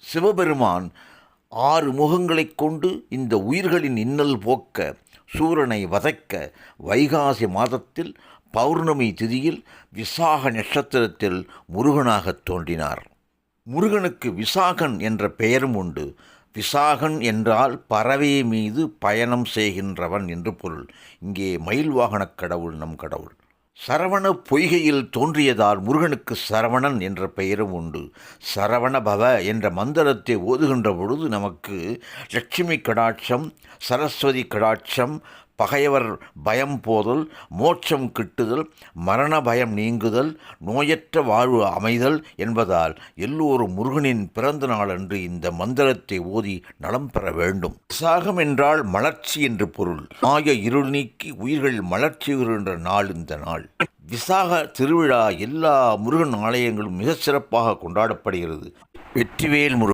சிவபெருமான் 6 முகங்களைக் கொண்டு இந்த உயிர்களின் இன்னல் போக்க, சூரனை வதைக்க வைகாசி மாதத்தில் பௌர்ணமி திதியில் விசாக நட்சத்திரத்தில் முருகனாகத் தோன்றினார். முருகனுக்கு விசாகன் என்ற பெயரும் உண்டு. விசாகன் என்றால் பறவை மீது பயணம் செய்கின்றவன் என்று பொருள். இங்கே மயில் வாகனக் கடவுள் நம் கடவுள். சரவண பொய்கையில் தோன்றியதால் முருகனுக்கு சரவணன் என்ற பெயரும் உண்டு. சரவண பவ என்ற மந்திரத்தை ஓதுகின்ற பொழுது நமக்கு லட்சுமி கடாட்சம், சரஸ்வதி கடாட்சம், பகைவர் பயம் போதல், மோட்சம் கிட்டுதல், மரண பயம் நீங்குதல், நோயற்ற வாழ்வு அமைதல் என்பதால் எல்லோரும் முருகனின் பிறந்த நாளன்று இந்த மந்திரத்தை ஓதி நலம் பெற வேண்டும். விசாகம் என்றால் மலர்ச்சி என்று பொருள். மாய இருள் நீக்கி உயிர்கள் மலர்ச்சி வருகின்ற நாள் இந்த நாள். விசாக திருவிழா எல்லா முருகன் ஆலயங்களும் மிகச் சிறப்பாக கொண்டாடப்படுகிறது. வெற்றிவேல் முருகன்.